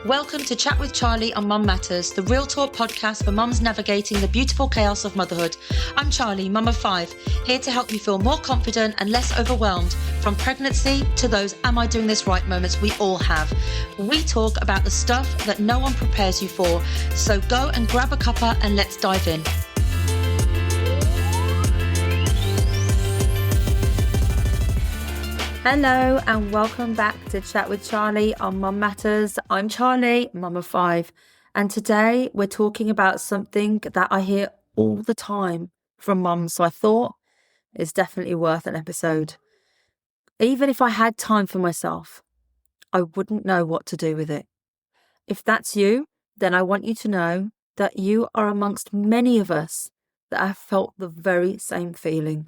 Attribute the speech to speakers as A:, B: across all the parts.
A: Welcome to Chat with Charlie on Mum Matters, the real talk podcast for mums navigating the beautiful chaos of motherhood. I'm Charlie, mum of 5, here to help you feel more confident and less overwhelmed from pregnancy to those am I doing this right moments we all have. We talk about the stuff that no one prepares you for, so go and grab a cuppa and let's dive in. Hello and welcome back to Chat with Charlie on Mum Matters. I'm Charlie, mum of 5, and today we're talking about something that I hear all the time from mums, so I thought it's definitely worth an episode. Even if I had time for myself, I wouldn't know what to do with it. If that's you, then I want you to know that you are amongst many of us that have felt the very same feeling.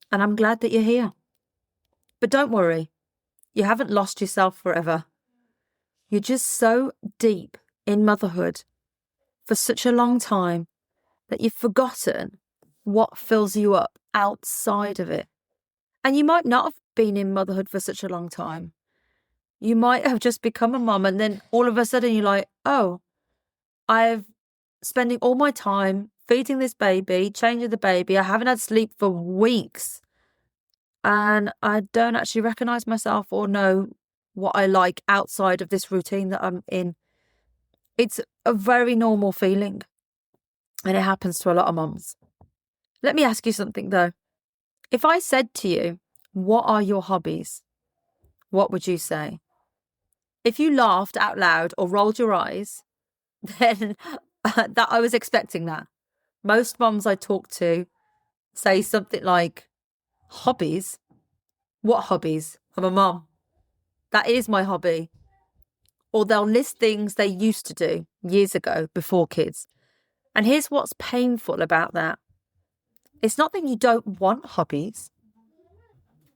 A: And I'm glad that you're here. But don't worry, you haven't lost yourself forever. You're just so deep in motherhood for such a long time that you've forgotten what fills you up outside of it. And you might not have been in motherhood for such a long time. You might have just become a mum and then all of a sudden you're like, oh, I've spending all my time feeding this baby, changing the baby. I haven't had sleep for weeks. And I don't actually recognise myself or know what I like outside of this routine that I'm in. It's a very normal feeling. And it happens to a lot of mums. Let me ask you something though. If I said to you, what are your hobbies? What would you say? If you laughed out loud or rolled your eyes, then that I was expecting that. Most mums I talk to say something like, hobbies? What hobbies? I'm a mum. That is my hobby. Or they'll list things they used to do years ago before kids. And here's what's painful about that. It's not that you don't want hobbies.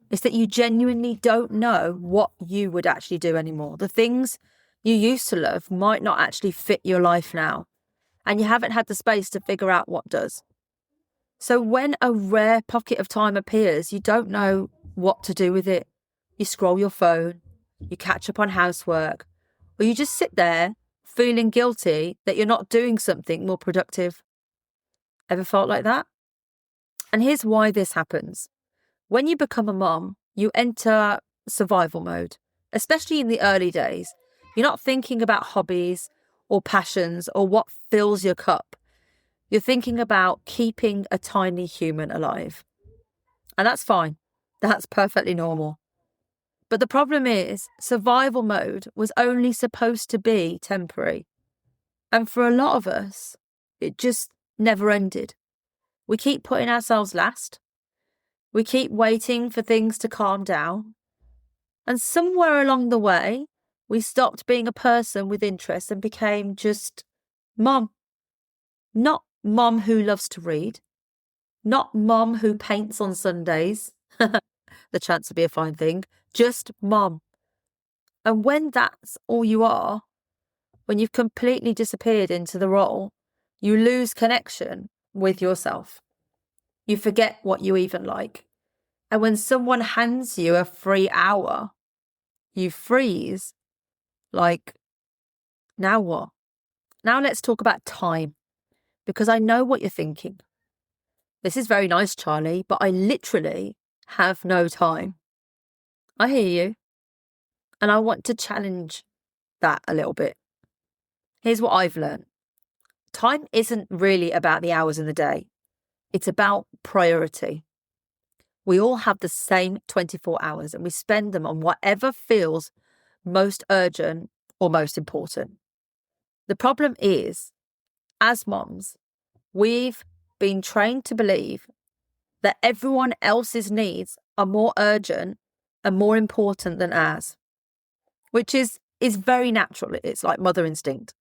A: It's that you genuinely don't know what you would actually do anymore. The things you used to love might not actually fit your life now. And you haven't had the space to figure out what does. So when a rare pocket of time appears, you don't know what to do with it. You scroll your phone, you catch up on housework, or you just sit there feeling guilty that you're not doing something more productive. Ever felt like that? And here's why this happens. When you become a mom, you enter survival mode, especially in the early days. You're not thinking about hobbies or passions or what fills your cup. You're thinking about keeping a tiny human alive. And that's fine. That's perfectly normal. But the problem is, survival mode was only supposed to be temporary. And for a lot of us, it just never ended. We keep putting ourselves last. We keep waiting for things to calm down. And somewhere along the way, we stopped being a person with interests and became just mum. Not mum who loves to read. Not mum who paints on Sundays. The chance to be a fine thing. Just mum. And when that's all you are, when you've completely disappeared into the role, you lose connection with yourself. You forget what you even like. And when someone hands you a free hour, you freeze. Like, now what? Now let's talk about time. Because I know what you're thinking. This is very nice, Charlie, but I literally have no time. I hear you. And I want to challenge that a little bit. Here's what I've learned. Time isn't really about the hours in the day. It's about priority. We all have the same 24 hours and we spend them on whatever feels most urgent or most important. The problem is, as moms, we've been trained to believe that everyone else's needs are more urgent and more important than ours, which is very natural. It's like mother instinct.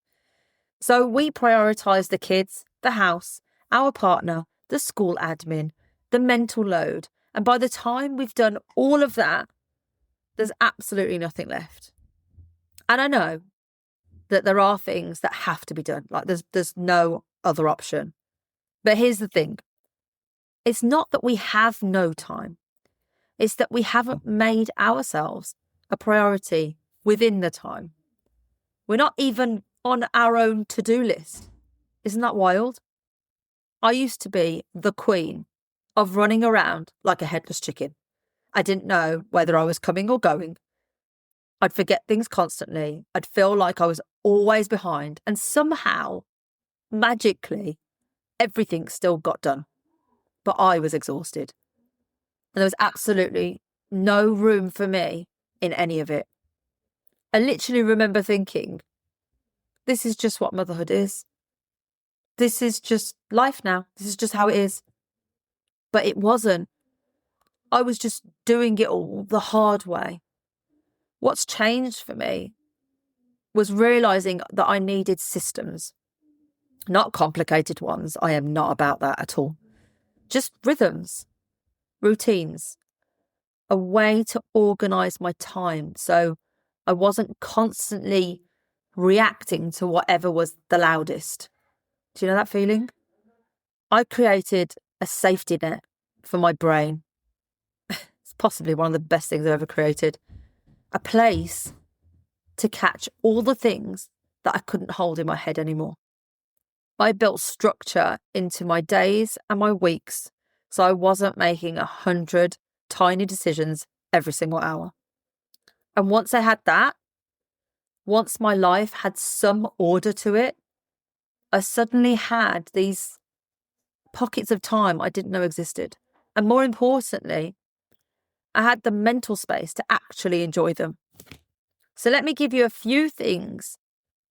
A: So we prioritise the kids, the house, our partner, the school admin, the mental load. And by the time we've done all of that, there's absolutely nothing left. And I know that there are things that have to be done. Like there's no other option. But here's the thing. It's not that we have no time. It's that we haven't made ourselves a priority within the time. We're not even on our own to-do list. Isn't that wild? I used to be the queen of running around like a headless chicken. I didn't know whether I was coming or going. I'd forget things constantly. I'd feel like I was always behind. And somehow, magically, everything still got done. But I was exhausted. And there was absolutely no room for me in any of it. I literally remember thinking, this is just what motherhood is. This is just life now. This is just how it is. But it wasn't. I was just doing it all the hard way. What's changed for me was realizing that I needed systems, not complicated ones. I am not about that at all. Just rhythms, routines, a way to organize my time so I wasn't constantly reacting to whatever was the loudest. Do you know that feeling? I created a safety net for my brain. It's possibly one of the best things I've ever created. A place to catch all the things that I couldn't hold in my head anymore. I built structure into my days and my weeks so I wasn't making 100 tiny decisions every single hour. And once I had that, once my life had some order to it, I suddenly had these pockets of time I didn't know existed. And more importantly, I had the mental space to actually enjoy them. So let me give you a few things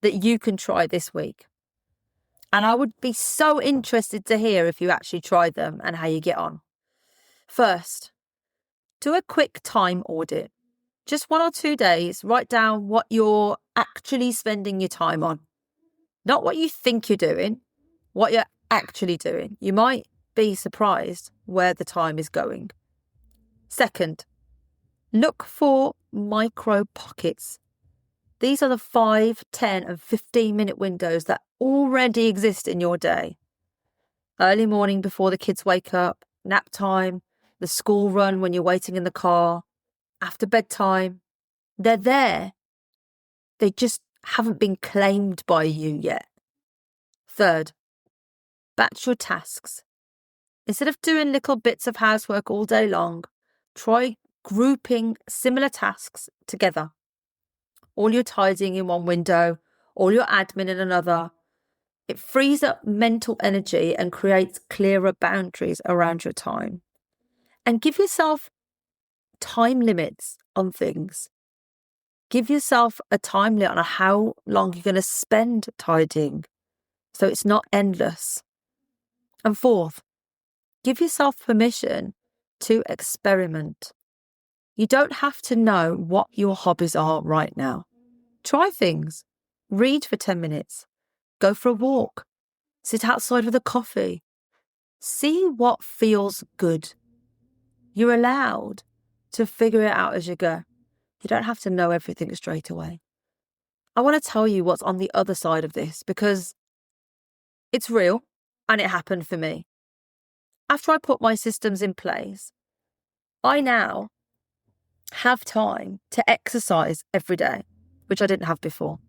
A: that you can try this week. And I would be so interested to hear if you actually try them and how you get on. First, do a quick time audit. Just 1 or 2 days, write down what you're actually spending your time on. Not what you think you're doing, what you're actually doing. You might be surprised where the time is going. Second, look for micro pockets. These are the 5, 10 and 15-minute windows that already exist in your day. Early morning before the kids wake up, nap time, the school run when you're waiting in the car, after bedtime. They're there. They just haven't been claimed by you yet. Third, batch your tasks. Instead of doing little bits of housework all day long, try grouping similar tasks together. All your tidying in one window, all your admin in another. It frees up mental energy and creates clearer boundaries around your time. And give yourself time limits on things. Give yourself a time limit on how long you're going to spend tidying, so it's not endless. And fourth, give yourself permission to experiment. You don't have to know what your hobbies are right now. Try things. Read for 10 minutes. Go for a walk. Sit outside with a coffee. See what feels good. You're allowed to figure it out as you go. You don't have to know everything straight away. I want to tell you what's on the other side of this because it's real and it happened for me. After I put my systems in place, I now have time to exercise every day, which I didn't have before.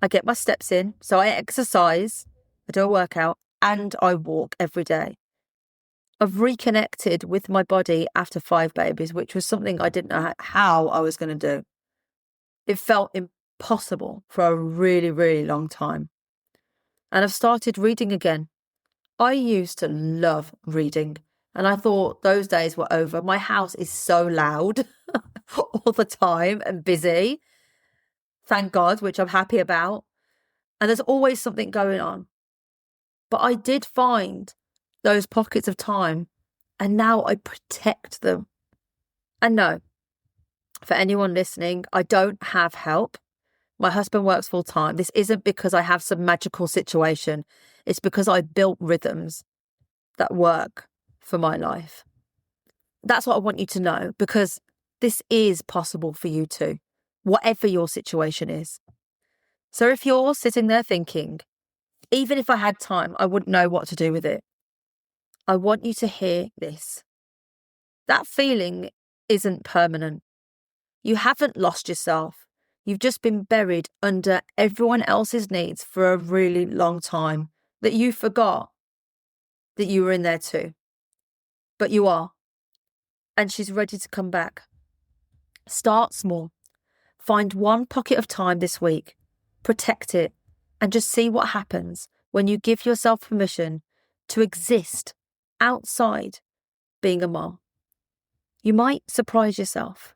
A: I get my steps in, so I exercise, I do a workout, and I walk every day. I've reconnected with my body after 5 babies, which was something I didn't know how I was going to do. It felt impossible for a really, really long time. And I've started reading again. I used to love reading, and I thought those days were over. My house is so loud all the time and busy. Thank God, which I'm happy about. And there's always something going on. But I did find those pockets of time, and now I protect them. And no, for anyone listening, I don't have help. My husband works full time. This isn't because I have some magical situation. It's because I built rhythms that work for my life. That's what I want you to know, because this is possible for you too, whatever your situation is. So if you're sitting there thinking, even if I had time, I wouldn't know what to do with it, I want you to hear this. That feeling isn't permanent. You haven't lost yourself. You've just been buried under everyone else's needs for a really long time that you forgot that you were in there too. But you are. And she's ready to come back. Start small. Find one pocket of time this week. Protect it. And just see what happens when you give yourself permission to exist outside being a mom. You might surprise yourself.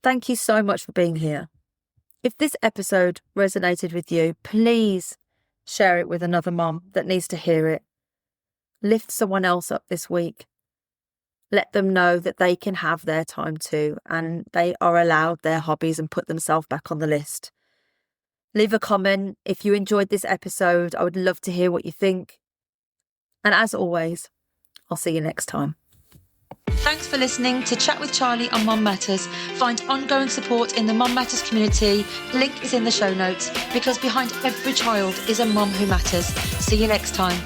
A: Thank you so much for being here. If this episode resonated with you, please share it with another mom that needs to hear it. Lift someone else up this week. Let them know that they can have their time too, and they are allowed their hobbies and put themselves back on the list. Leave a comment if you enjoyed this episode. I would love to hear what you think. And as always, I'll see you next time. Thanks for listening to Chat with Charlie on Mom Matters. Find ongoing support in the Mom Matters community. Link is in the show notes, because behind every child is a mom who matters. See you next time.